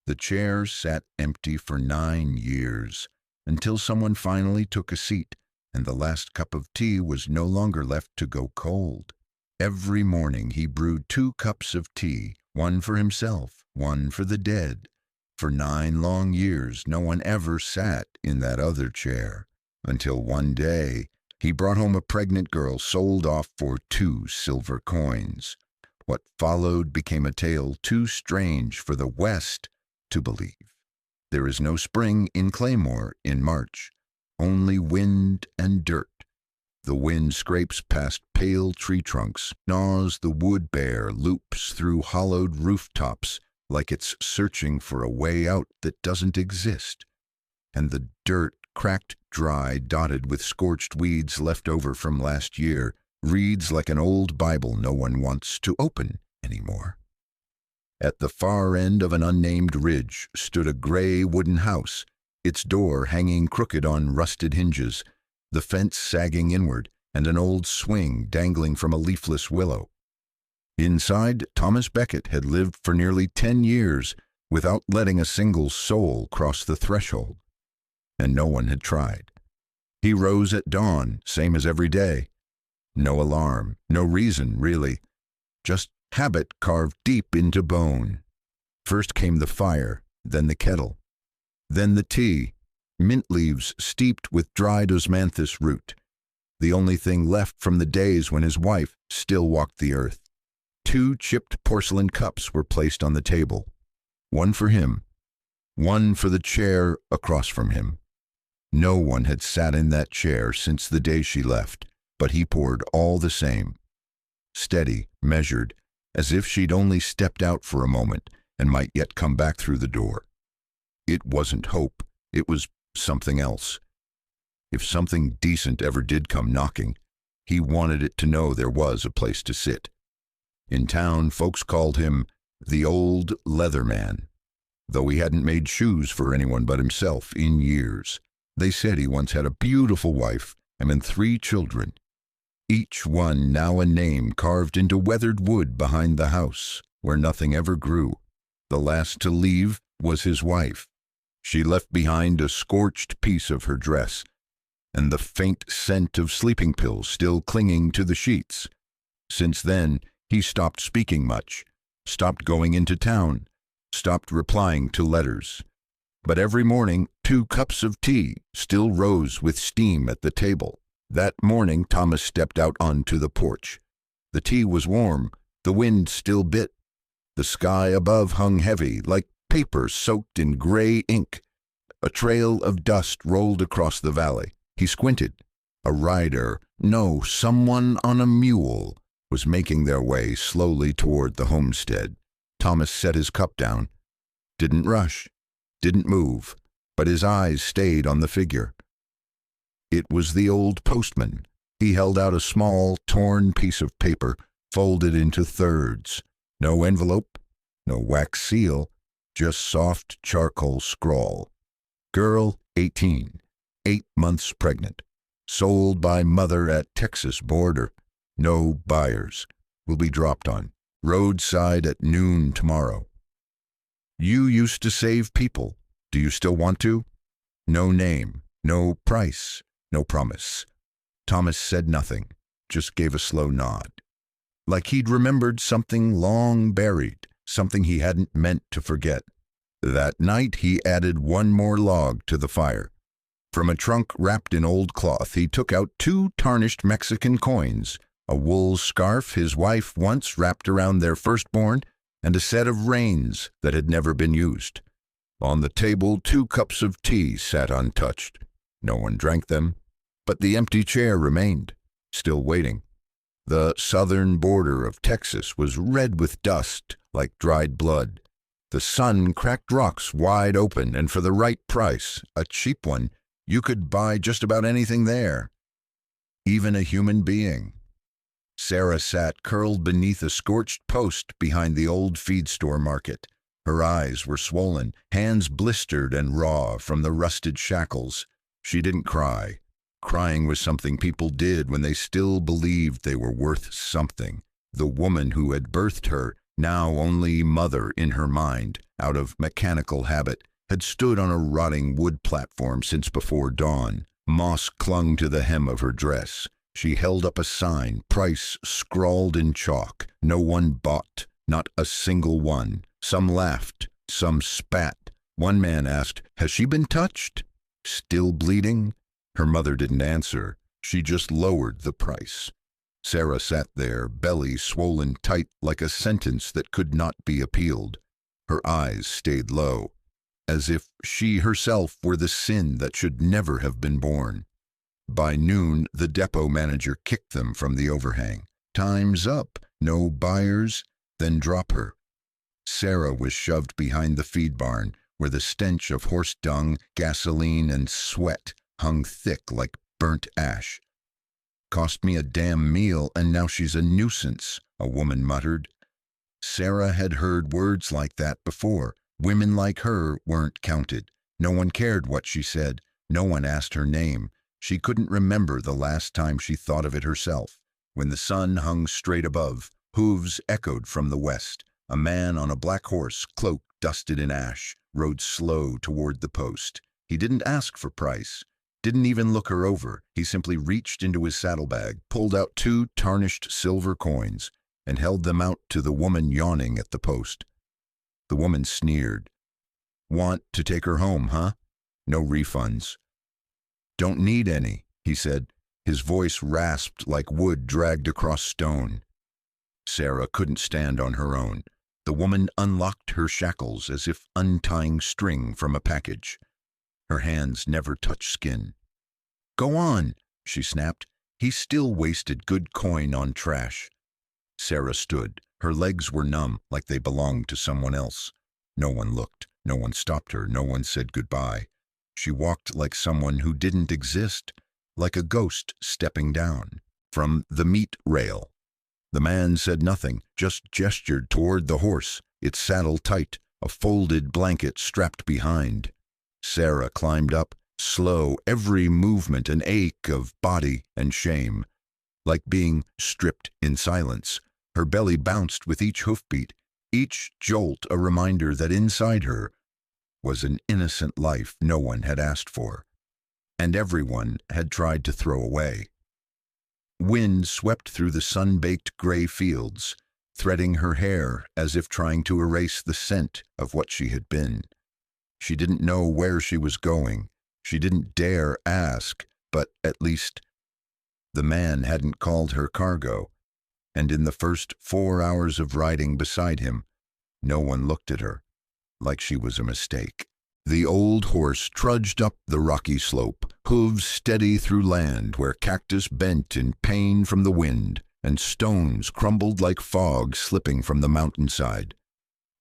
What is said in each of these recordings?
The chair sat empty for 9 years, until someone finally took a seat, and the last cup of tea was no longer left to go cold. Every morning he brewed 2 cups of tea, one for himself, one for the dead. For 9 long years no one ever sat in that other chair, until one day he brought home a pregnant girl sold off for 2 silver coins. What followed became a tale too strange for the West to believe. There is no spring in Claymore in March, only wind and dirt. The wind scrapes past pale tree trunks, gnaws the wood bare, loops through hollowed rooftops like it's searching for a way out that doesn't exist. And the dirt, cracked dry, dotted with scorched weeds left over from last year, reads like an old Bible no one wants to open anymore. At the far end of an unnamed ridge stood a gray wooden house, its door hanging crooked on rusted hinges, the fence sagging inward, and an old swing dangling from a leafless willow. Inside, Thomas Becket had lived for nearly 10 years without letting a single soul cross the threshold, and no one had tried. He rose at dawn, same as every day. No alarm, no reason, really. Just habit carved deep into bone. First came the fire, then the kettle, then the tea, mint leaves steeped with dried osmanthus root, the only thing left from the days when his wife still walked the earth. 2 chipped porcelain cups were placed on the table, one for him, one for the chair across from him. No one had sat in that chair since the day she left, but he poured all the same. Steady, measured, as if she'd only stepped out for a moment and might yet come back through the door. It wasn't hope, it was something else. If something decent ever did come knocking, he wanted it to know there was a place to sit. In town, folks called him the Old Leather Man, though he hadn't made shoes for anyone but himself in years. They said he once had a beautiful wife and 3 children, each one now a name carved into weathered wood behind the house, where nothing ever grew. The last to leave was his wife. She left behind a scorched piece of her dress, and the faint scent of sleeping pills still clinging to the sheets. Since then, he stopped speaking much, stopped going into town, stopped replying to letters. But every morning, 2 cups of tea still rose with steam at the table. That morning, Thomas stepped out onto the porch. The tea was warm, the wind still bit. The sky above hung heavy, like paper soaked in gray ink. A trail of dust rolled across the valley. He squinted. A rider, no, someone on a mule, was making their way slowly toward the homestead. Thomas set his cup down. Didn't rush, didn't move, but his eyes stayed on the figure. It was the old postman. He held out a small, torn piece of paper, folded into thirds. No envelope, no wax seal, just soft charcoal scrawl. Girl, 18, 8 months pregnant. Sold by mother at Texas border. No buyers. Will be dropped on. Roadside at noon tomorrow. You used to save people. Do you still want to? No name, no price, no promise. Thomas said nothing, just gave a slow nod. Like he'd remembered something long buried, something he hadn't meant to forget. That night he added 1 more log to the fire. From a trunk wrapped in old cloth, he took out 2 tarnished Mexican coins, a wool scarf his wife once wrapped around their firstborn, and a set of reins that had never been used. On the table, 2 cups of tea sat untouched. No one drank them, but the empty chair remained, still waiting. The southern border of Texas was red with dust like dried blood. The sun cracked rocks wide open, and for the right price, a cheap one, you could buy just about anything there, even a human being. Sarah sat curled beneath a scorched post behind the old feed store market. Her eyes were swollen, hands blistered and raw from the rusted shackles. She didn't cry. Crying was something people did when they still believed they were worth something. The woman who had birthed her Now only mother in her mind, out of mechanical habit, had stood on a rotting wood platform since before dawn. Moss clung to the hem of her dress. She held up a sign, price scrawled in chalk. No one bought, not a single one. Some laughed, some spat. One man asked, "Has she been touched? Still bleeding?" Her mother didn't answer. She just lowered the price. Sarah sat there, belly swollen tight like a sentence that could not be appealed. Her eyes stayed low, as if she herself were the sin that should never have been born. By noon, the depot manager kicked them from the overhang. "Time's up. No buyers? Then drop her." Sarah was shoved behind the feed barn, where the stench of horse dung, gasoline, and sweat hung thick like burnt ash. "Cost me a damn meal, and now she's a nuisance," a woman muttered. Sarah had heard words like that before. Women like her weren't counted. No one cared what she said. No one asked her name. She couldn't remember the last time she thought of it herself. When the sun hung straight above, hooves echoed from the west. A man on a black horse, cloak dusted in ash, rode slow toward the post. He didn't ask for price. Didn't even look her over. He simply reached into his saddlebag, pulled out 2 tarnished silver coins, and held them out to the woman yawning at the post. The woman sneered. "Want to take her home, huh? No refunds." "Don't need any," he said. His voice rasped like wood dragged across stone. Sarah couldn't stand on her own. The woman unlocked her shackles as if untying string from a package. Her hands never touched skin. "Go on," she snapped. He still wasted good coin on trash. Sarah stood. Her legs were numb, like they belonged to someone else. No one looked. No one stopped her. No one said goodbye. She walked like someone who didn't exist, like a ghost stepping down from the meat rail. The man said nothing, just gestured toward the horse, its saddle tight, a folded blanket strapped behind. Sarah climbed up, slow, every movement an ache of body and shame, like being stripped in silence. Her belly bounced with each hoofbeat, each jolt a reminder that inside her was an innocent life no one had asked for, and everyone had tried to throw away. Wind swept through the sun-baked gray fields, threading her hair as if trying to erase the scent of what she had been. She didn't know where she was going. She didn't dare ask, but at least the man hadn't called her cargo, and in the first 4 hours of riding beside him, no one looked at her, like she was a mistake. The old horse trudged up the rocky slope, hooves steady through land where cactus bent in pain from the wind, and stones crumbled like fog slipping from the mountainside.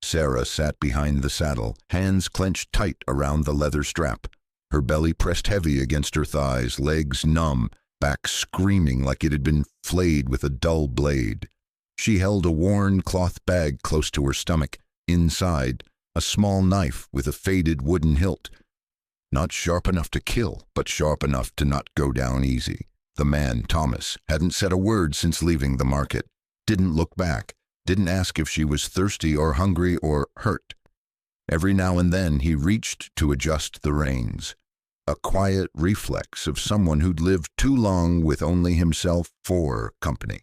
Sarah sat behind the saddle, hands clenched tight around the leather strap, her belly pressed heavy against her thighs, legs numb, back screaming like it had been flayed with a dull blade. She held a worn cloth bag close to her stomach. Inside, a small knife with a faded wooden hilt. Not sharp enough to kill, but sharp enough to not go down easy. The man, Thomas, hadn't said a word since leaving the market, didn't look back, didn't ask if she was thirsty or hungry or hurt. Every now and then he reached to adjust the reins, a quiet reflex of someone who'd lived too long with only himself for company.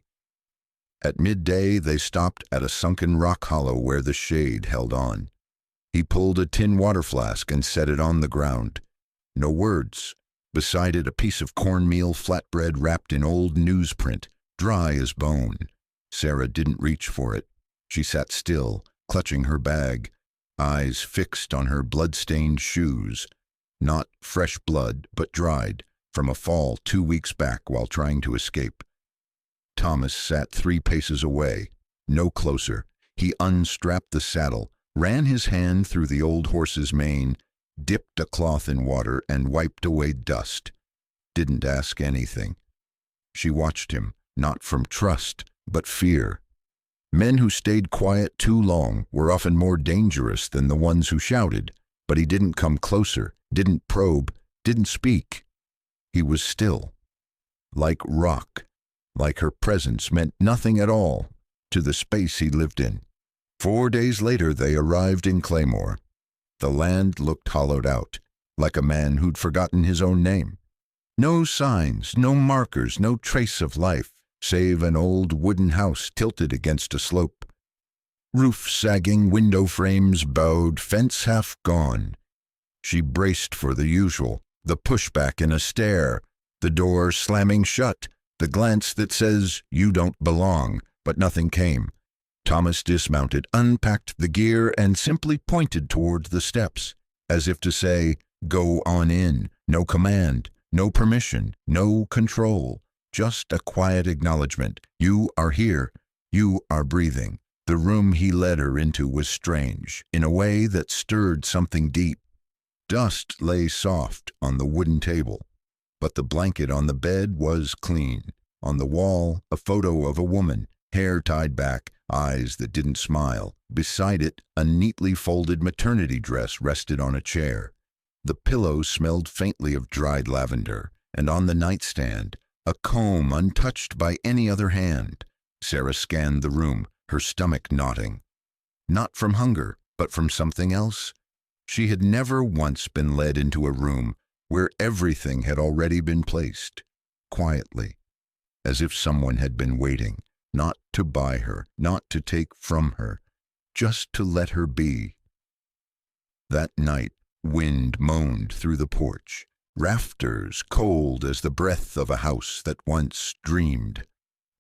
At midday they stopped at a sunken rock hollow where the shade held on. He pulled a tin water flask and set it on the ground. No words. Beside it a piece of cornmeal flatbread wrapped in old newsprint, dry as bone. Sarah didn't reach for it. She sat still, clutching her bag, eyes fixed on her blood-stained shoes. Not fresh blood, but dried, from a fall 2 weeks back while trying to escape. Thomas sat 3 paces away, no closer. He unstrapped the saddle, ran his hand through the old horse's mane, dipped a cloth in water and wiped away dust. Didn't ask anything. She watched him, not from trust, but fear. Men who stayed quiet too long were often more dangerous than the ones who shouted, but he didn't come closer, didn't probe, didn't speak. He was still, like rock, like her presence meant nothing at all to the space he lived in. 4 days later they arrived in Claymore. The land looked hollowed out, like a man who'd forgotten his own name. No signs, no markers, no trace of life, save an old wooden house tilted against a slope. Roof sagging, window frames bowed, fence half gone. She braced for the usual, the pushback in a stare, the door slamming shut, the glance that says, "You don't belong," but nothing came. Thomas dismounted, unpacked the gear, and simply pointed toward the steps, as if to say, "Go on in." No command, no permission, no control, just a quiet acknowledgement. You are here. You are breathing. The room he led her into was strange, in a way that stirred something deep. Dust lay soft on the wooden table, but the blanket on the bed was clean. On the wall, a photo of a woman, hair tied back, eyes that didn't smile. Beside it, a neatly folded maternity dress rested on a chair. The pillow smelled faintly of dried lavender, and on the nightstand, a comb untouched by any other hand. Sarah scanned the room, her stomach knotting. Not from hunger, but from something else. She had never once been led into a room where everything had already been placed, quietly, as if someone had been waiting, not to buy her, not to take from her, just to let her be. That night, wind moaned through the porch, rafters cold as the breath of a house that once dreamed.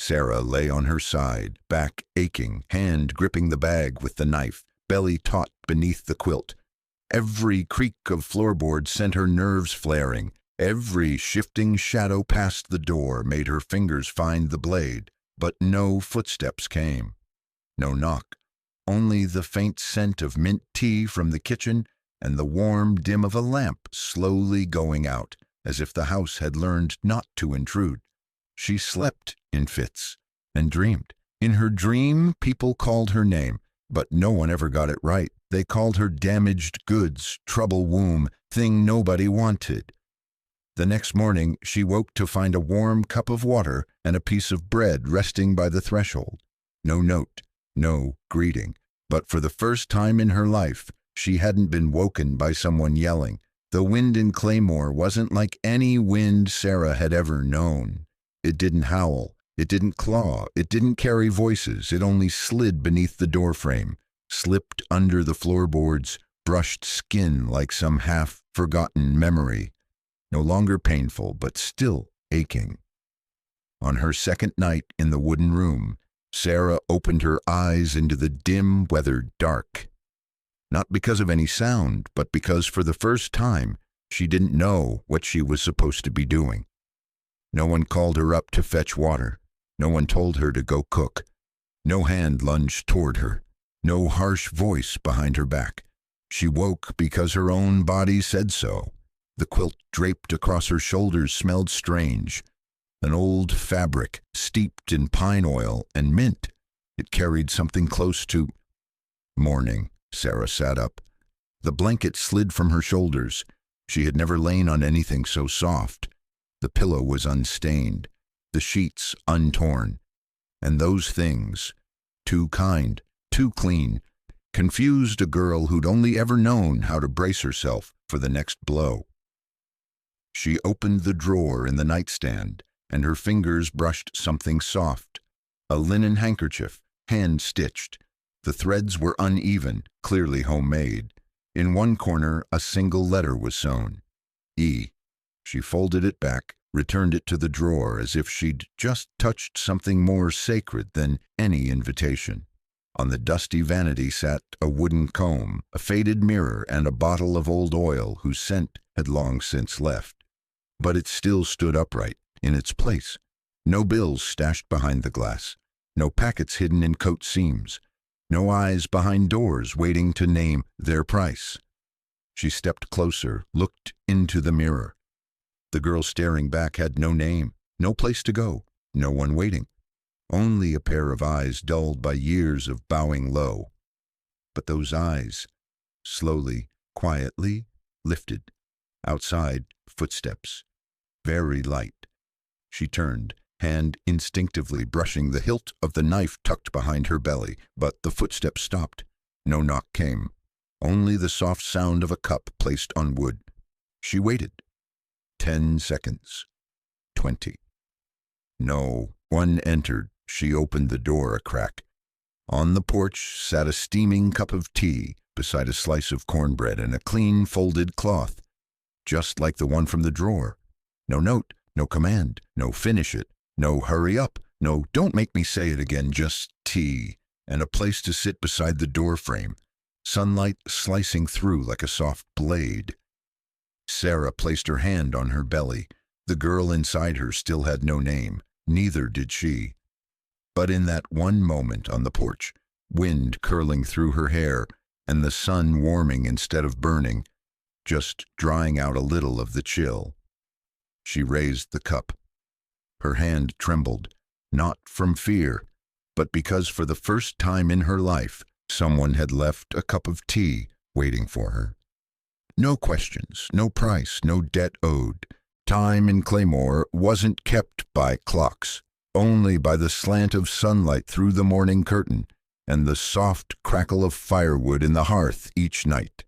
Sarah lay on her side, back aching, hand gripping the bag with the knife, belly taut beneath the quilt. Every creak of floorboard sent her nerves flaring. Every shifting shadow past the door made her fingers find the blade, but no footsteps came. No knock, only the faint scent of mint tea from the kitchen and the warm dim of a lamp slowly going out, as if the house had learned not to intrude. She slept in fits and dreamed. In her dream, people called her name, but no one ever got it right. They called her damaged goods, trouble womb, thing nobody wanted. The next morning, she woke to find a warm cup of water and a piece of bread resting by the threshold. No note, no greeting, but for the first time in her life, she hadn't been woken by someone yelling. The wind in Claymore wasn't like any wind Sarah had ever known. It didn't howl, it didn't claw, it didn't carry voices, it only slid beneath the doorframe, slipped under the floorboards, brushed skin like some half-forgotten memory, no longer painful, but still aching. On her second night in the wooden room, Sarah opened her eyes into the dim, weathered dark. Not because of any sound, but because for the first time, she didn't know what she was supposed to be doing. No one called her up to fetch water. No one told her to go cook. No hand lunged toward her. No harsh voice behind her back. She woke because her own body said so. The quilt draped across her shoulders smelled strange. An old fabric steeped in pine oil and mint. It carried something close to morning. Sarah sat up. The blanket slid from her shoulders. She had never lain on anything so soft. The pillow was unstained, the sheets untorn, and those things, too kind, too clean, confused a girl who'd only ever known how to brace herself for the next blow. She opened the drawer in the nightstand, and her fingers brushed something soft, a linen handkerchief, hand-stitched. The threads were uneven, clearly homemade. In one corner, a single letter was sewn, E. She folded it back, returned it to the drawer as if she'd just touched something more sacred than any invitation. On the dusty vanity sat a wooden comb, a faded mirror, and a bottle of old oil whose scent had long since left. But it still stood upright, in its place. No bills stashed behind the glass, no packets hidden in coat seams, no eyes behind doors waiting to name their price. She stepped closer, looked into the mirror. The girl staring back had no name, no place to go, no one waiting. Only a pair of eyes dulled by years of bowing low. But those eyes, slowly, quietly, lifted. Outside, footsteps. Very light. She turned, hand instinctively brushing the hilt of the knife tucked behind her belly, but the footsteps stopped. No knock came, only the soft sound of a cup placed on wood. She waited. 10 seconds. 20. No one entered. She opened the door a crack. On the porch sat a steaming cup of tea beside a slice of cornbread and a clean folded cloth, just like the one from the drawer. No note, no command, no finish it, no hurry up, no don't make me say it again, just tea, and a place to sit beside the door frame, sunlight slicing through like a soft blade. Sarah placed her hand on her belly. The girl inside her still had no name, neither did she. But in that one moment on the porch, wind curling through her hair and the sun warming instead of burning, just drying out a little of the chill, she raised the cup. Her hand trembled, not from fear, but because for the first time in her life, someone had left a cup of tea waiting for her. No questions, no price, no debt owed. Time in Claymore wasn't kept by clocks, only by the slant of sunlight through the morning curtain and the soft crackle of firewood in the hearth each night.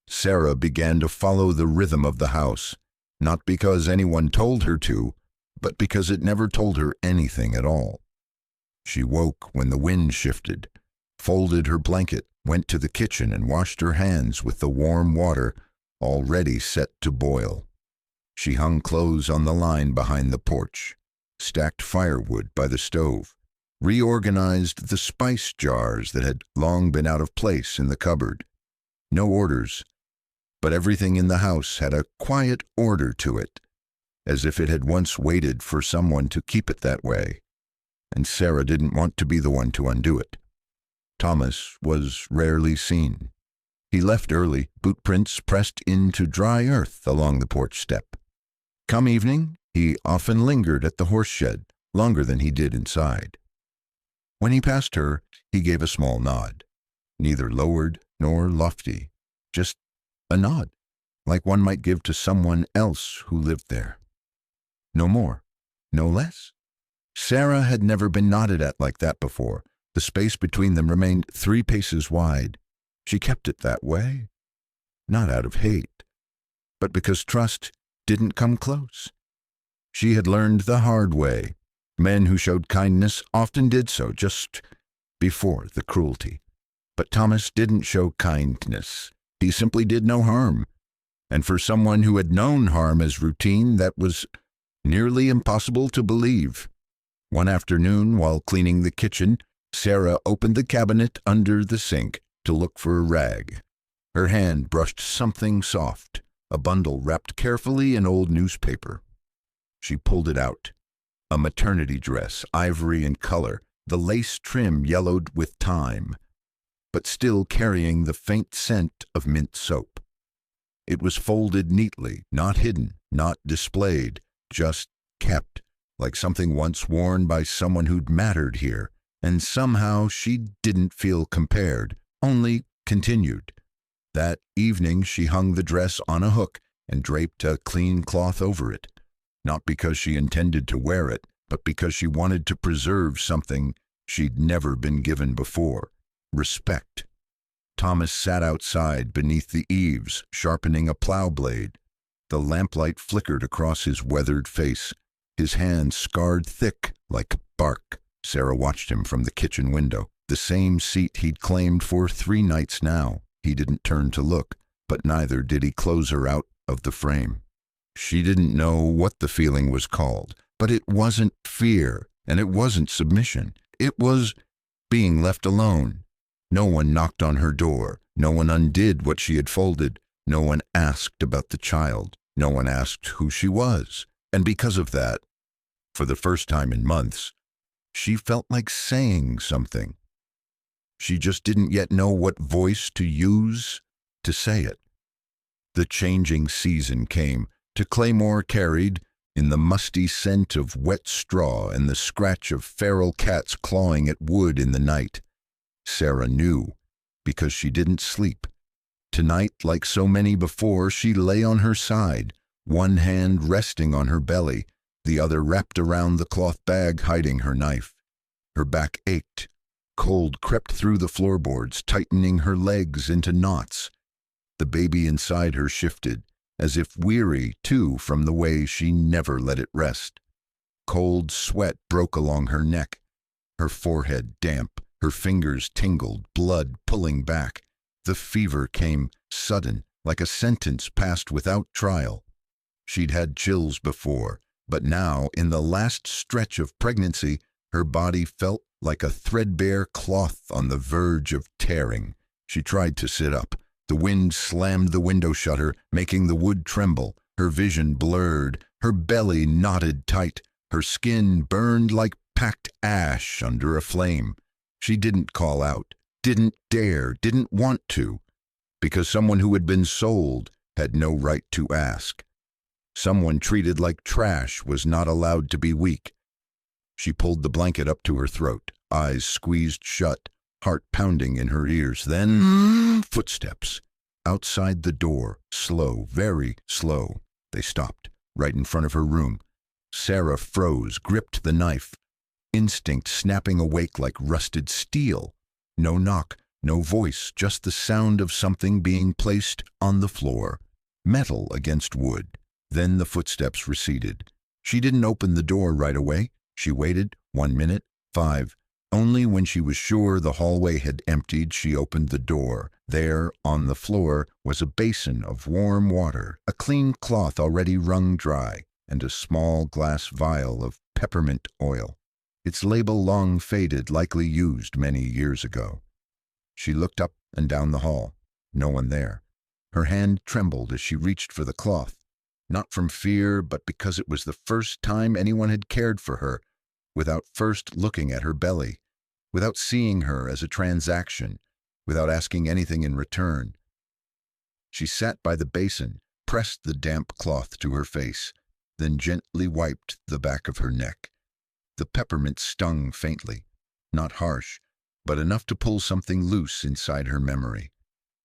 Sarah began to follow the rhythm of the house, not because anyone told her to, but because it never told her anything at all. She woke when the wind shifted, folded her blanket, went to the kitchen and washed her hands with the warm water already set to boil. She hung clothes on the line behind the porch, stacked firewood by the stove, reorganized the spice jars that had long been out of place in the cupboard. No orders, but everything in the house had a quiet order to it, as if it had once waited for someone to keep it that way, and Sarah didn't want to be the one to undo it. Thomas was rarely seen. He left early, boot prints pressed into dry earth along the porch step. Come evening, he often lingered at the horse shed, longer than he did inside. When he passed her, he gave a small nod, neither lowered nor lofty, just a nod, like one might give to someone else who lived there. No more, no less. Sarah had never been nodded at like that before. The space between them remained 3 paces wide. She kept it that way, not out of hate, but because trust didn't come close. She had learned the hard way. Men who showed kindness often did so just before the cruelty. But Thomas didn't show kindness. He simply did no harm. And for someone who had known harm as routine, that was nearly impossible to believe. One afternoon, while cleaning the kitchen, Sarah opened the cabinet under the sink to look for a rag. Her hand brushed something soft, a bundle wrapped carefully in old newspaper. She pulled it out. A maternity dress, ivory in color, the lace trim yellowed with time, but still carrying the faint scent of mint soap. It was folded neatly, not hidden, not displayed, just kept, like something once worn by someone who'd mattered here, and somehow she didn't feel compared, only continued. That evening she hung the dress on a hook and draped a clean cloth over it, not because she intended to wear it, but because she wanted to preserve something she'd never been given before: respect. Thomas sat outside beneath the eaves, sharpening a plow blade. The lamplight flickered across his weathered face, his hands scarred thick like bark. Sarah watched him from the kitchen window, the same seat he'd claimed for 3 nights now. He didn't turn to look, but neither did he close her out of the frame. She didn't know what the feeling was called, but it wasn't fear, and it wasn't submission. It was being left alone. No one knocked on her door. No one undid what she had folded. No one asked about the child. No one asked who she was. And because of that, for the first time in months, she felt like saying something. She just didn't yet know what voice to use to say it. The changing season came. To Claymore carried, in the musty scent of wet straw and the scratch of feral cats clawing at wood in the night. Sarah knew, because she didn't sleep. Tonight, like so many before, she lay on her side, one hand resting on her belly, the other wrapped around the cloth bag hiding her knife. Her back ached. Cold crept through the floorboards, tightening her legs into knots. The baby inside her shifted, as if weary, too, from the way she never let it rest. Cold sweat broke along her neck, her forehead damp, her fingers tingled, blood pulling back. The fever came sudden, like a sentence passed without trial. She'd had chills before, but now, in the last stretch of pregnancy, her body felt like a threadbare cloth on the verge of tearing. She tried to sit up. The wind slammed the window shutter, making the wood tremble. Her vision blurred, her belly knotted tight, her skin burned like packed ash under a flame. She didn't call out, didn't dare, didn't want to, because someone who had been sold had no right to ask. Someone treated like trash was not allowed to be weak. She pulled the blanket up to her throat, eyes squeezed shut, heart pounding in her ears. Then, footsteps. Outside the door, slow, very slow. They stopped, right in front of her room. Sarah froze, gripped the knife, instinct snapping awake like rusted steel. No knock, no voice, just the sound of something being placed on the floor, metal against wood. Then the footsteps receded. She didn't open the door right away. She waited 1 minute, 5. Only when she was sure the hallway had emptied, she opened the door. There, on the floor, was a basin of warm water, a clean cloth already wrung dry, and a small glass vial of peppermint oil. Its label long faded, likely used many years ago. She looked up and down the hall. No one there. Her hand trembled as she reached for the cloth. Not from fear, but because it was the first time anyone had cared for her, without first looking at her belly, without seeing her as a transaction, without asking anything in return. She sat by the basin, pressed the damp cloth to her face, then gently wiped the back of her neck. The peppermint stung faintly, not harsh, but enough to pull something loose inside her memory.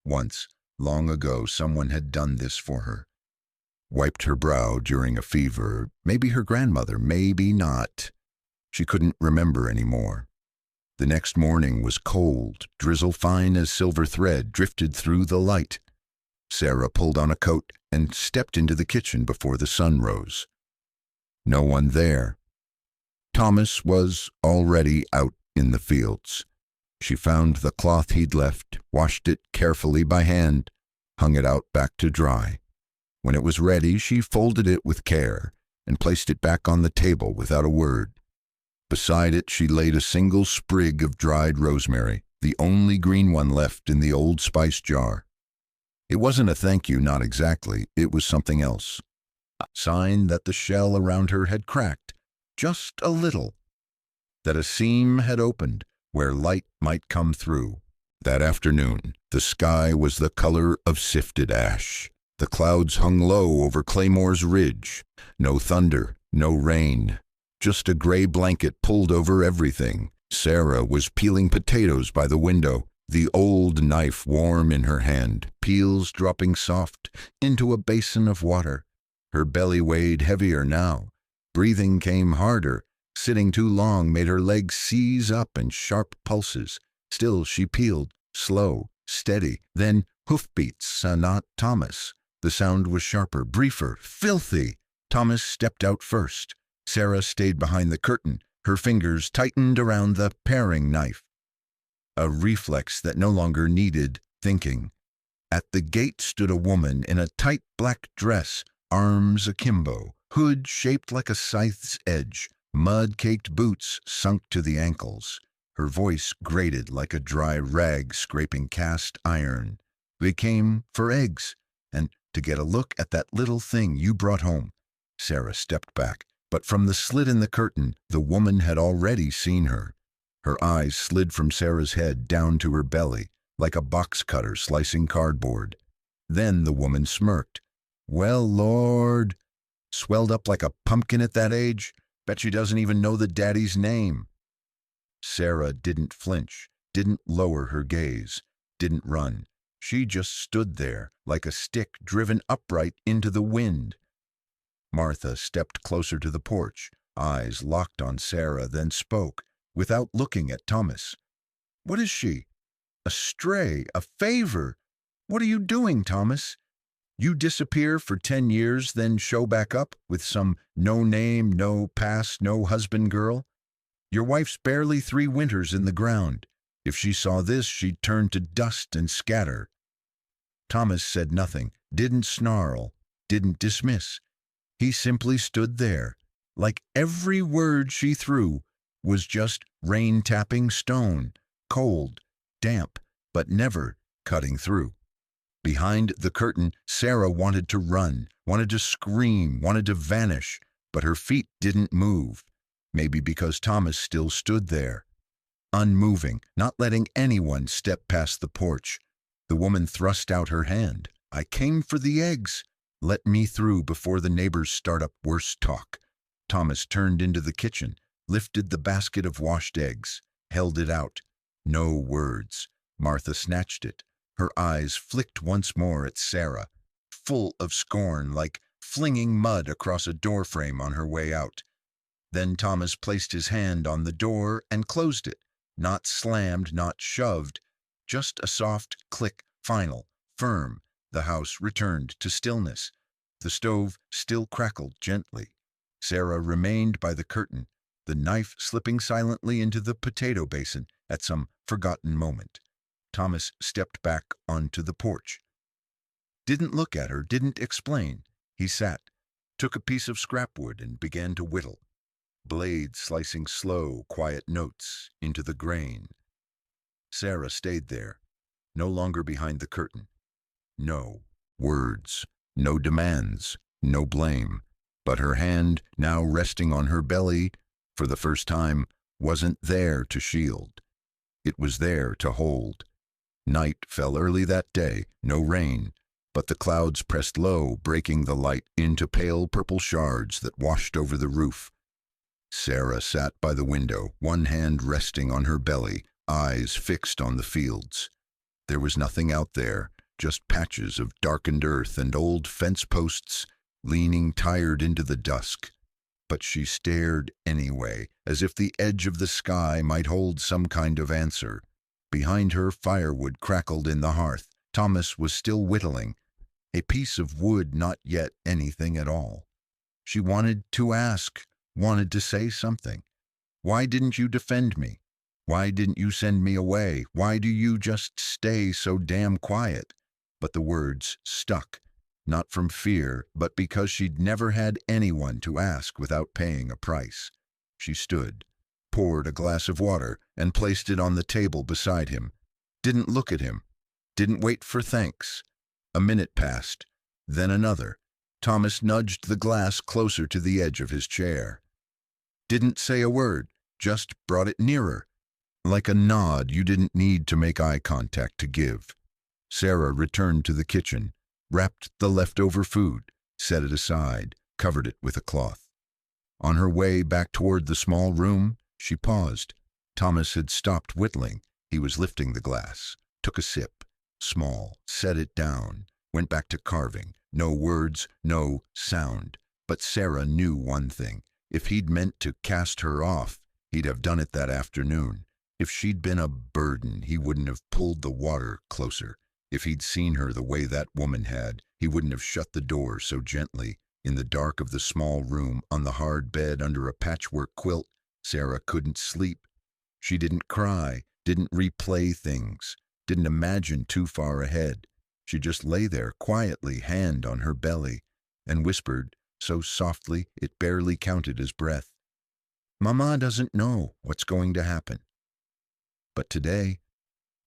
Once, long ago, someone had done this for her. Wiped her brow during a fever, maybe her grandmother, maybe not. She couldn't remember anymore. The next morning was cold, drizzle fine as silver thread drifted through the light. Sarah pulled on a coat and stepped into the kitchen before the sun rose. No one there. Thomas was already out in the fields. She found the cloth he'd left, washed it carefully by hand, hung it out back to dry. When it was ready, she folded it with care and placed it back on the table without a word. Beside it, she laid a single sprig of dried rosemary, the only green one left in the old spice jar. It wasn't a thank you, not exactly. It was something else. A sign that the shell around her had cracked, just a little. That a seam had opened where light might come through. That afternoon, the sky was the color of sifted ash. The clouds hung low over Claymore's ridge. No thunder, no rain. Just a gray blanket pulled over everything. Sarah was peeling potatoes by the window, the old knife warm in her hand, peels dropping soft into a basin of water. Her belly weighed heavier now. Breathing came harder. Sitting too long made her legs seize up in sharp pulses. Still she peeled, slow, steady. Then hoofbeats, not Thomas. The sound was sharper, briefer, filthy. Thomas stepped out first. Sarah stayed behind the curtain, her fingers tightened around the paring knife. A reflex that no longer needed thinking. At the gate stood a woman in a tight black dress, arms akimbo, hood shaped like a scythe's edge, mud-caked boots sunk to the ankles. Her voice grated like a dry rag scraping cast iron. "They came for eggs, and to get a look at that little thing you brought home." Sarah stepped back, but from the slit in the curtain, the woman had already seen her. Her eyes slid from Sarah's head down to her belly, like a box cutter slicing cardboard. Then the woman smirked. "Well, Lord, swelled up like a pumpkin at that age? Bet she doesn't even know the daddy's name." Sarah didn't flinch, didn't lower her gaze, didn't run. She just stood there, like a stick driven upright into the wind. Martha stepped closer to the porch, eyes locked on Sarah, then spoke, without looking at Thomas. "What is she? A stray? A favor? What are you doing, Thomas? You disappear for 10 years, then show back up with some no name, no past, no husband girl? Your wife's barely 3 winters in the ground. If she saw this, she'd turn to dust and scatter." Thomas said nothing, didn't snarl, didn't dismiss. He simply stood there, like every word she threw was just rain tapping stone, cold, damp, but never cutting through. Behind the curtain, Sarah wanted to run, wanted to scream, wanted to vanish, but her feet didn't move, maybe because Thomas still stood there, unmoving, not letting anyone step past the porch. The woman thrust out her hand. "I came for the eggs. Let me through before the neighbors start up worse talk." Thomas turned into the kitchen, lifted the basket of washed eggs, held it out. No words. Martha snatched it. Her eyes flicked once more at Sarah, full of scorn, like flinging mud across a doorframe on her way out. Then Thomas placed his hand on the door and closed it. Not slammed, not shoved, just a soft click, final, firm. The house returned to stillness. The stove still crackled gently. Sarah remained by the curtain, the knife slipping silently into the potato basin at some forgotten moment. Thomas stepped back onto the porch. Didn't look at her, didn't explain. He sat, took a piece of scrap wood and began to whittle, blade slicing slow, quiet notes into the grain. Sarah stayed there, no longer behind the curtain. No words, no demands, no blame. But her hand, now resting on her belly, for the first time, wasn't there to shield. It was there to hold. Night fell early that day, no rain, but the clouds pressed low, breaking the light into pale purple shards that washed over the roof. Sarah sat by the window, one hand resting on her belly, eyes fixed on the fields. There was nothing out there, just patches of darkened earth and old fence posts leaning tired into the dusk. But she stared anyway, as if the edge of the sky might hold some kind of answer. Behind her, firewood crackled in the hearth. Thomas was still whittling, a piece of wood, not yet anything at all. She wanted to ask, wanted to say something. "Why didn't you defend me? Why didn't you send me away? Why do you just stay so damn quiet?" But the words stuck, not from fear, but because she'd never had anyone to ask without paying a price. She stood, poured a glass of water, and placed it on the table beside him. Didn't look at him. Didn't wait for thanks. A minute passed, then another. Thomas nudged the glass closer to the edge of his chair. Didn't say a word, just brought it nearer. Like a nod you didn't need to make eye contact to give. Sarah returned to the kitchen, wrapped the leftover food, set it aside, covered it with a cloth. On her way back toward the small room, she paused. Thomas had stopped whittling. He was lifting the glass, took a sip, small, set it down, went back to carving. No words, no sound. But Sarah knew one thing. If he'd meant to cast her off, he'd have done it that afternoon. If she'd been a burden, he wouldn't have pulled the water closer. If he'd seen her the way that woman had, he wouldn't have shut the door so gently. In the dark of the small room, on the hard bed under a patchwork quilt, Sarah couldn't sleep. She didn't cry, didn't replay things, didn't imagine too far ahead. She just lay there quietly, hand on her belly, and whispered, so softly it barely counted as breath, "Mama doesn't know what's going to happen." But today,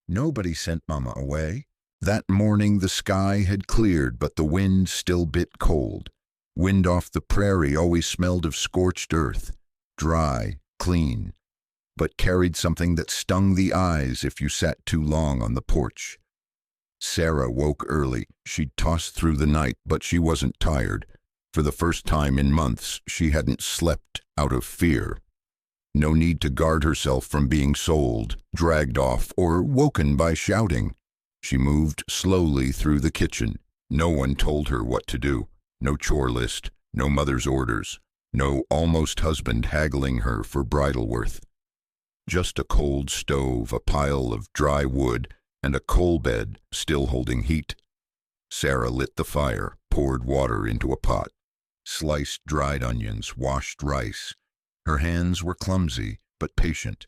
nobody sent Mama away. That morning the sky had cleared, but the wind still bit cold. Wind off the prairie always smelled of scorched earth, dry, clean, but carried something that stung the eyes if you sat too long on the porch. Sarah woke early. She'd tossed through the night, but she wasn't tired. For the first time in months, she hadn't slept out of fear. No need to guard herself from being sold, dragged off, or woken by shouting. She moved slowly through the kitchen. No one told her what to do. No chore list, No mother's orders, no almost husband haggling her for bridal worth. Just a cold stove, a pile of dry wood, and a coal bed still holding heat. Sarah lit the fire, poured water into a pot, sliced dried onions, washed rice. Her hands were clumsy, but patient.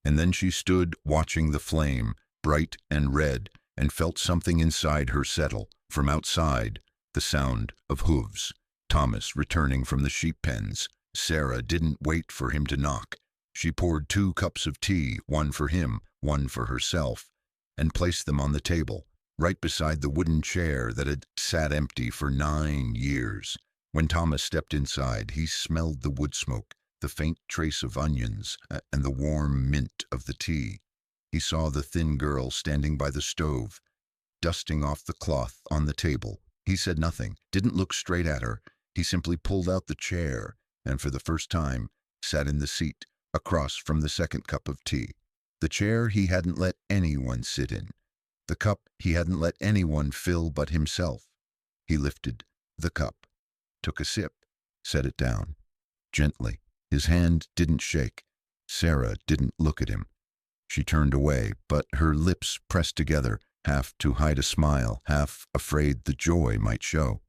And then she stood watching the flame, bright and red, and felt something inside her settle. From outside, the sound of hooves. Thomas returning from the sheep pens. Sarah didn't wait for him to knock. She poured 2 cups of tea, one for him, one for herself, and placed them on the table, right beside the wooden chair that had sat empty for 9 years. When Thomas stepped inside, he smelled the wood smoke, the faint trace of onions, and the warm mint of the tea. He saw the thin girl standing by the stove, dusting off the cloth on the table. He said nothing, didn't look straight at her. He simply pulled out the chair, and for the first time, sat in the seat, across from the second cup of tea. The chair he hadn't let anyone sit in. The cup he hadn't let anyone fill but himself. He lifted the cup, took a sip, set it down, gently. His hand didn't shake. Sarah didn't look at him. She turned away, but her lips pressed together, half to hide a smile, half afraid the joy might show.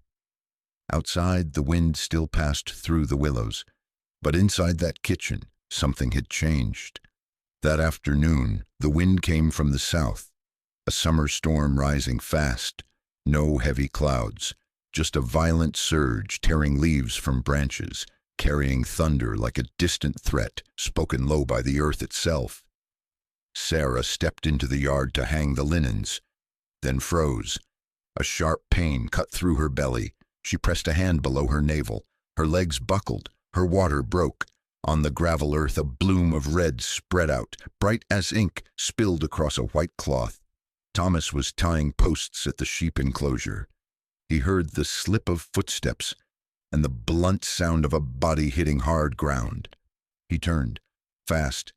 Outside, the wind still passed through the willows, but inside that kitchen, something had changed. That afternoon, the wind came from the south, a summer storm rising fast, no heavy clouds, just a violent surge tearing leaves from branches, carrying thunder like a distant threat spoken low by the earth itself. Sarah stepped into the yard to hang the linens, then froze. A sharp pain cut through her belly. She pressed a hand below her navel. Her legs buckled. Her water broke. On the gravel earth a bloom of red spread out, bright as ink, spilled across a white cloth. Thomas was tying posts at the sheep enclosure. He heard the slip of footsteps and the blunt sound of a body hitting hard ground. He turned, fast.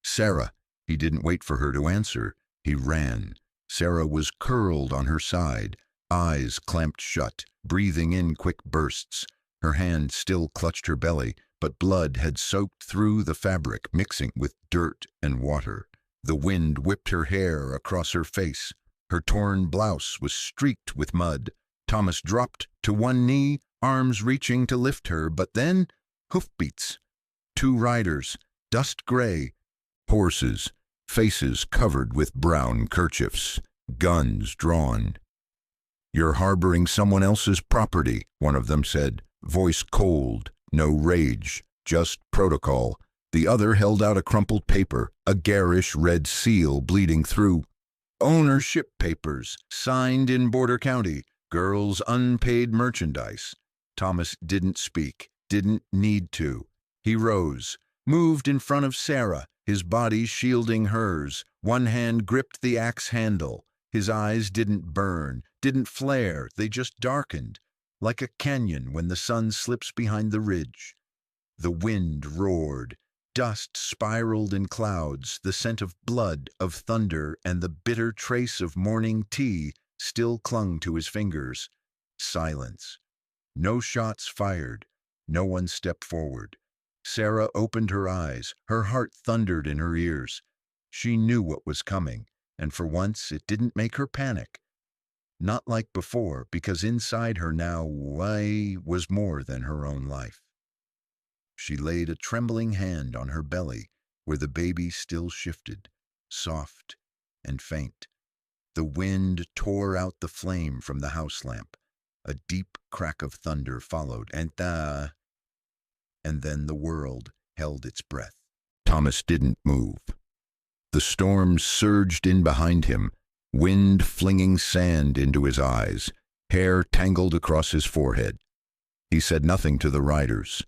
Sarah! He didn't wait for her to answer. He ran. Sarah was curled on her side, eyes clamped shut, breathing in quick bursts. Her hand still clutched her belly, but blood had soaked through the fabric, mixing with dirt and water. The wind whipped her hair across her face. Her torn blouse was streaked with mud. Thomas dropped to one knee, arms reaching to lift her, but then hoofbeats. 2 riders, dust gray, horses, faces covered with brown kerchiefs, guns drawn. "You're harboring someone else's property," one of them said, voice cold, no rage, just protocol. The other held out a crumpled paper, a garish red seal bleeding through. "Ownership papers, signed in Border County, girls' unpaid merchandise." Thomas didn't speak, didn't need to. He rose, moved in front of Sarah, his body shielding hers. One hand gripped the axe handle. His eyes didn't burn, didn't flare, they just darkened, like a canyon when the sun slips behind the ridge. The wind roared. Dust spiraled in clouds. The scent of blood, of thunder, and the bitter trace of morning tea still clung to his fingers. Silence. No shots fired. No one stepped forward. Sarah opened her eyes. Her heart thundered in her ears. She knew what was coming, and for once it didn't make her panic. Not like before, because inside her now was more than her own life. She laid a trembling hand on her belly, where the baby still shifted, soft and faint. The wind tore out the flame from the house lamp. A deep crack of thunder followed, and then the world held its breath. Thomas didn't move. The storm surged in behind him, wind flinging sand into his eyes, hair tangled across his forehead. He said nothing to the riders,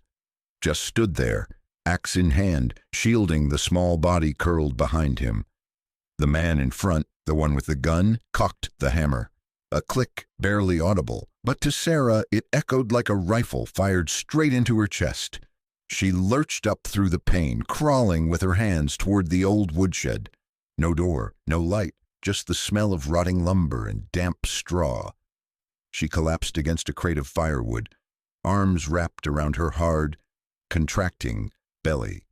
just stood there, axe in hand, shielding the small body curled behind him. The man in front, the one with the gun, cocked the hammer. A click, barely audible, but to Sarah it echoed like a rifle fired straight into her chest. She lurched up through the pain, crawling with her hands toward the old woodshed. No door, no light, just the smell of rotting lumber and damp straw. She collapsed against a crate of firewood, arms wrapped around her hard, contracting belly.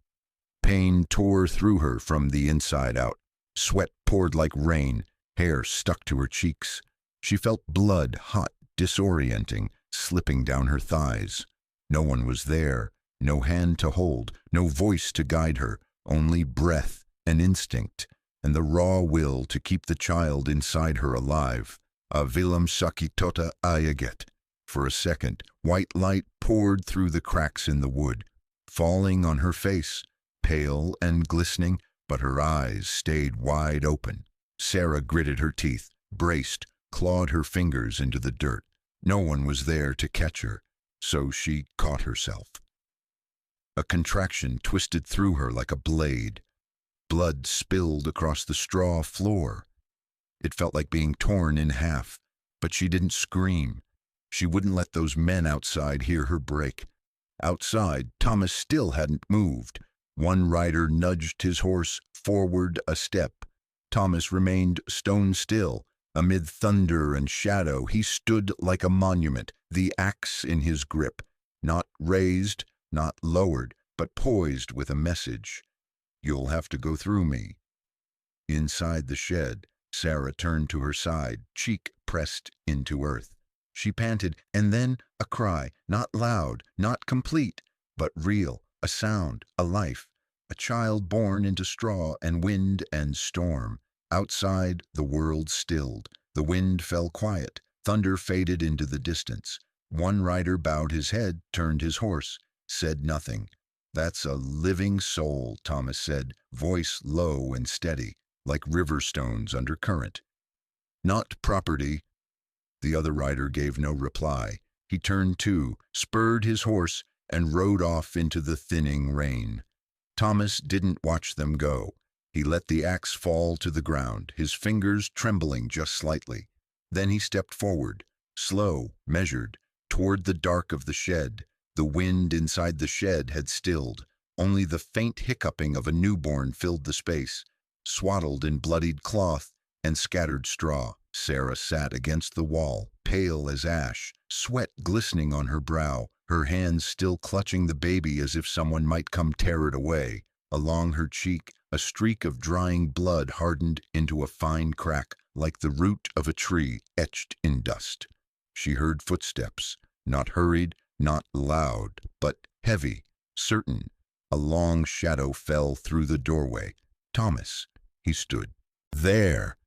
Pain tore through her from the inside out. Sweat poured like rain, hair stuck to her cheeks. She felt blood, hot, disorienting, slipping down her thighs. No one was there, no hand to hold, no voice to guide her, only breath and instinct, and the raw will to keep the child inside her alive. A vilam sakitota ayaget. For a second, white light poured through the cracks in the wood, falling on her face, pale and glistening, but her eyes stayed wide open. Sarah gritted her teeth, braced, clawed her fingers into the dirt. No one was there to catch her, so she caught herself. A contraction twisted through her like a blade. Blood spilled across the straw floor. It felt like being torn in half, but she didn't scream. She wouldn't let those men outside hear her break. Outside, Thomas still hadn't moved. One rider nudged his horse forward a step. Thomas remained stone still. Amid thunder and shadow, he stood like a monument, the axe in his grip, not raised, not lowered, but poised with a message. "You'll have to go through me." Inside the shed, Sarah turned to her side, cheek pressed into earth. She panted, and then a cry, not loud, not complete, but real, a sound, a life, a child born into straw and wind and storm. Outside, the world stilled. The wind fell quiet. Thunder faded into the distance. One rider bowed his head, turned his horse, said nothing. "That's a living soul," Thomas said, voice low and steady, like river stones under current. "Not property." The other rider gave no reply. He turned too, spurred his horse, and rode off into the thinning rain. Thomas didn't watch them go. He let the axe fall to the ground, his fingers trembling just slightly. Then he stepped forward, slow, measured, toward the dark of the shed. The wind inside the shed had stilled. Only the faint hiccuping of a newborn filled the space. Swaddled in bloodied cloth and scattered straw, Sarah sat against the wall, pale as ash, sweat glistening on her brow, her hands still clutching the baby as if someone might come tear it away. Along her cheek, a streak of drying blood hardened into a fine crack, like the root of a tree etched in dust. She heard footsteps, not hurried, not loud, but heavy, certain. A long shadow fell through the doorway. Thomas. He stood there,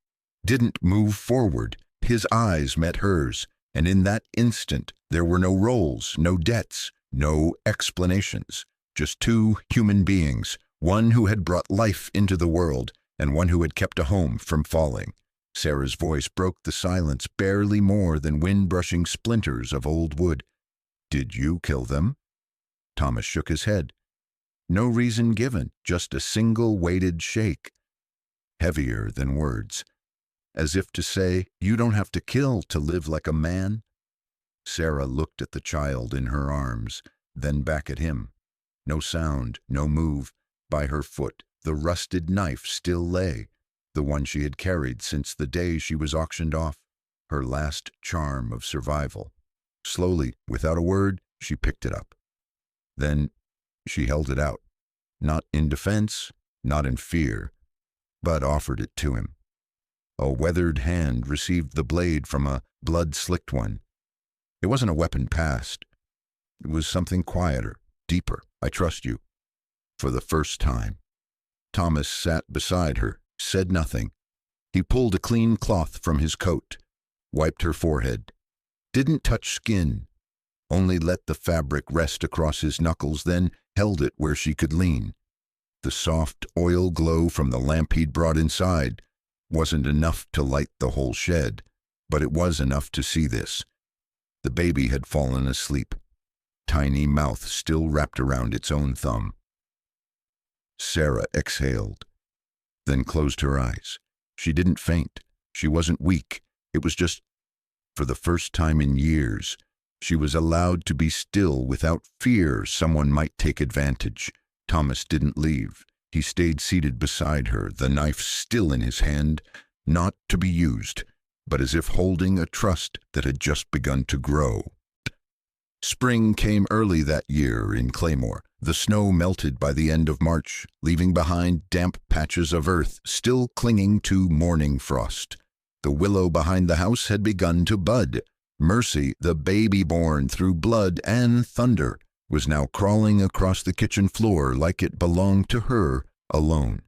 didn't move forward. His eyes met hers, and in that instant there were no roles, no debts, no explanations. Just two human beings, one who had brought life into the world, and one who had kept a home from falling. Sarah's voice broke the silence, barely more than wind-brushing splinters of old wood. "Did you kill them?" Thomas shook his head. No reason given, just a single weighted shake, heavier than words, as if to say, "You don't have to kill to live like a man." Sarah looked at the child in her arms, then back at him. No sound, no move. By her foot, the rusted knife still lay, the one she had carried since the day she was auctioned off, her last charm of survival. Slowly, without a word, she picked it up. Then she held it out, not in defense, not in fear, but offered it to him. A weathered hand received the blade from a blood-slicked one. It wasn't a weapon passed. It was something quieter, deeper. "I trust you." For the first time. Thomas sat beside her, said nothing. He pulled a clean cloth from his coat, wiped her forehead. Didn't touch skin, only let the fabric rest across his knuckles, then held it where she could lean. The soft oil glow from the lamp he'd brought inside wasn't enough to light the whole shed, but it was enough to see this. The baby had fallen asleep, tiny mouth still wrapped around its own thumb. Sarah exhaled, then closed her eyes. She didn't faint. She wasn't weak. It was just, for the first time in years, she was allowed to be still without fear someone might take advantage. Thomas didn't leave. He stayed seated beside her, the knife still in his hand, not to be used, but as if holding a trust that had just begun to grow. Spring came early that year in Claymore. The snow melted by the end of March, leaving behind damp patches of earth still clinging to morning frost. The willow behind the house had begun to bud. Mercy, the baby born through blood and thunder, was now crawling across the kitchen floor like it belonged to her alone.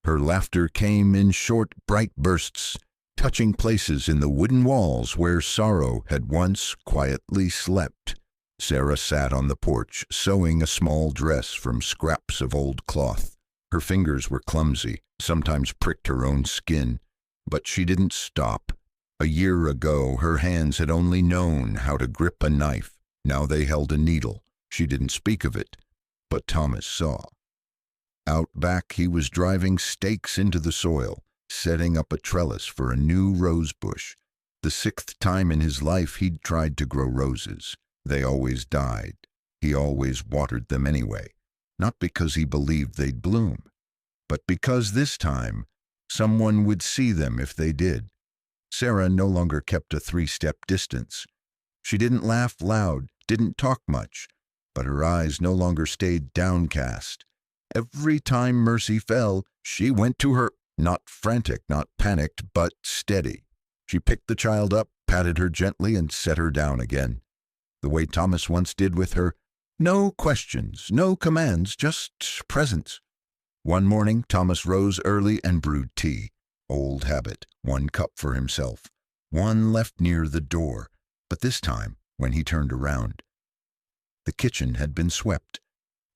Her laughter came in short, bright bursts, touching places in the wooden walls where sorrow had once quietly slept. Sarah sat on the porch, sewing a small dress from scraps of old cloth. Her fingers were clumsy, sometimes pricked her own skin, but she didn't stop. A year ago, her hands had only known how to grip a knife. Now they held a needle. She didn't speak of it, but Thomas saw. Out back, he was driving stakes into the soil, setting up a trellis for a new rose bush. The 6th time in his life he'd tried to grow roses. They always died. He always watered them anyway, not because he believed they'd bloom, but because this time someone would see them if they did. Sarah no longer kept a 3-step distance. She didn't laugh loud, didn't talk much, but her eyes no longer stayed downcast. Every time Mercy fell, she went to her, not frantic, not panicked, but steady. She picked the child up, patted her gently, and set her down again, the way Thomas once did with her. No questions, no commands, just presence. One morning, Thomas rose early and brewed tea. Old habit, 1 cup for himself, 1 left near the door, but this time, when he turned around, the kitchen had been swept.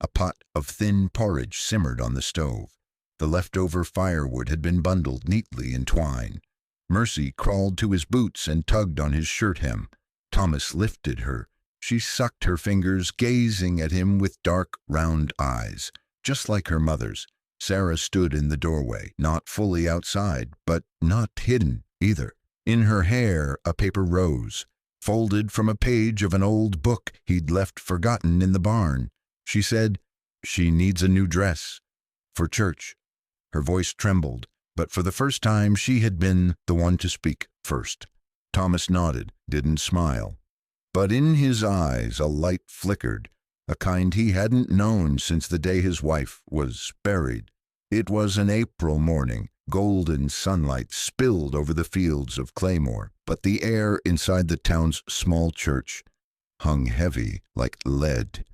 A pot of thin porridge simmered on the stove. The leftover firewood had been bundled neatly in twine. Mercy crawled to his boots and tugged on his shirt hem. Thomas lifted her. She sucked her fingers, gazing at him with dark, round eyes, just like her mother's. Sarah stood in the doorway, not fully outside, but not hidden either. In her hair, a paper rose, folded from a page of an old book he'd left forgotten in the barn. She said, "She needs a new dress. For church." Her voice trembled, but for the first time she had been the one to speak first. Thomas nodded, didn't smile. But in his eyes a light flickered, a kind he hadn't known since the day his wife was buried. It was an April morning. Golden sunlight spilled over the fields of Claymore, but the air inside the town's small church hung heavy like lead.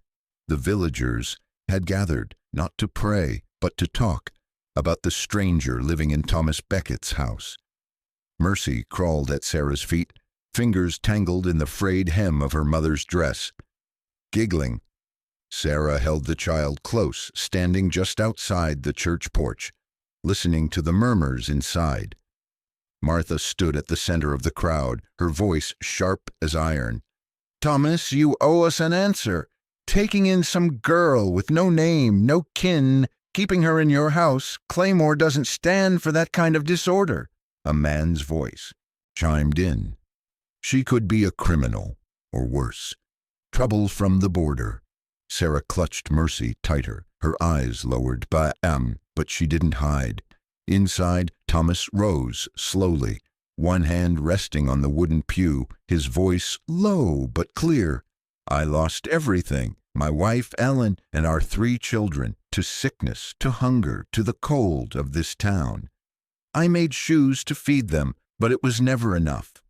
The villagers had gathered, not to pray, but to talk about the stranger living in Thomas Beckett's house. Mercy crawled at Sarah's feet, fingers tangled in the frayed hem of her mother's dress. Giggling, Sarah held the child close, standing just outside the church porch, listening to the murmurs inside. Martha stood at the center of the crowd, her voice sharp as iron. "Thomas, you owe us an answer. Taking in some girl with no name, no kin, keeping her in your house, Claymore doesn't stand for that kind of disorder." A man's voice chimed in. She could be a criminal, or worse. Trouble from the border. Sarah clutched Mercy tighter, her eyes lowered. But she didn't hide. Inside, Thomas rose slowly, one hand resting on the wooden pew, his voice low but clear. "I lost everything, my wife Ellen and our 3 children, to sickness, to hunger, to the cold of this town. I made shoes to feed them, but it was never enough.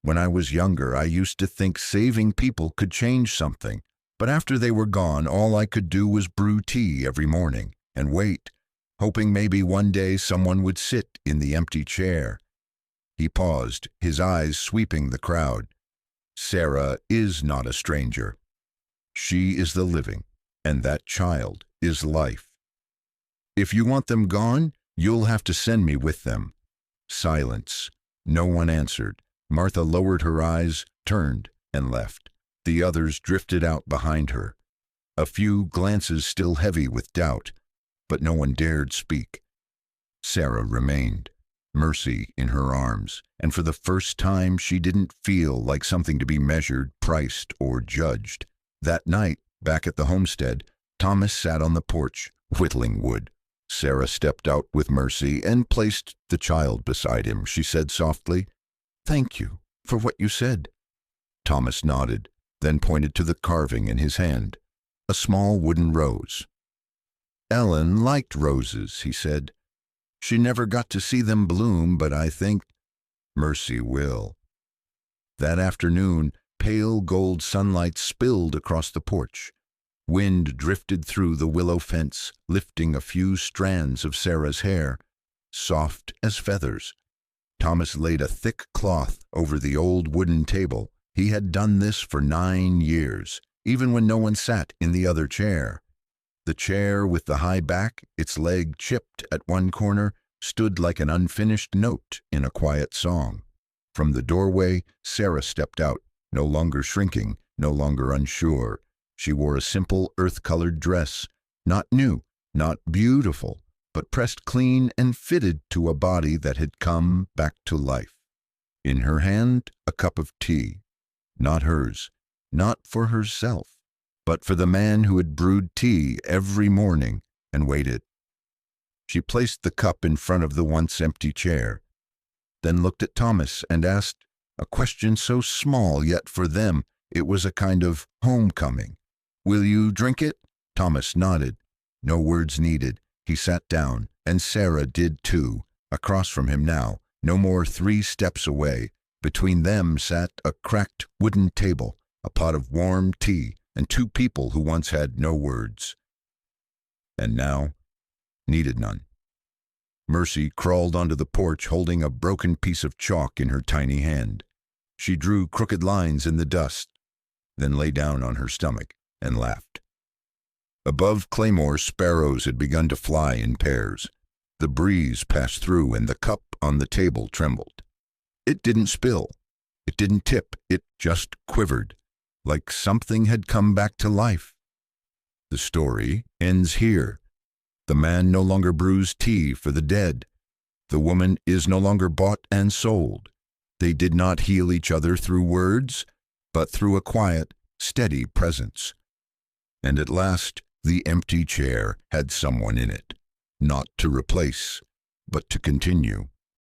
When I was younger, I used to think saving people could change something, but after they were gone, all I could do was brew tea every morning and wait, hoping maybe one day someone would sit in the empty chair." He paused, his eyes sweeping the crowd. "Sarah is not a stranger. She is the living, and that child is life. If you want them gone, you'll have to send me with them." Silence. No one answered. Martha lowered her eyes, turned, and left. The others drifted out behind her. A few glances still heavy with doubt, but no one dared speak. Sarah remained, Mercy in her arms, and for the first time she didn't feel like something to be measured, priced, or judged. That night, back at the homestead, Thomas sat on the porch, whittling wood. Sarah stepped out with Mercy and placed the child beside him. She said softly, "Thank you for what you said." Thomas nodded. then pointed to the carving in his hand, a small wooden rose. "Ellen liked roses," he said. "She never got to see them bloom, but I think Mercy will." That afternoon, pale gold sunlight spilled across the porch. Wind drifted through the willow fence, lifting a few strands of Sarah's hair, soft as feathers. Thomas laid a thick cloth over the old wooden table. He had done this for 9 years, even when no one sat in the other chair. The chair with the high back, its leg chipped at one corner, stood like an unfinished note in a quiet song. From the doorway, Sarah stepped out, no longer shrinking, no longer unsure. She wore a simple earth-colored dress, not new, not beautiful, but pressed clean and fitted to a body that had come back to life. In her hand, a cup of tea. Not hers, not for herself, but for the man who had brewed tea every morning and waited. She placed the cup in front of the once empty chair, then looked at Thomas and asked a question so small, yet for them it was a kind of homecoming. "Will you drink it?" Thomas nodded. No words needed. He sat down, and Sarah did too, across from him now, no more 3 steps away. Between them sat a cracked wooden table, a pot of warm tea, and 2 people who once had no words, and now needed none. Mercy crawled onto the porch holding a broken piece of chalk in her tiny hand. She drew crooked lines in the dust, then lay down on her stomach and laughed. Above Claymore, sparrows had begun to fly in pairs. The breeze passed through and the cup on the table trembled. It didn't spill. It didn't tip. It just quivered, like something had come back to life. The story ends here. The man no longer brews tea for the dead. The woman is no longer bought and sold. They did not heal each other through words, but through a quiet, steady presence. And at last, the empty chair had someone in it, not to replace, but to continue.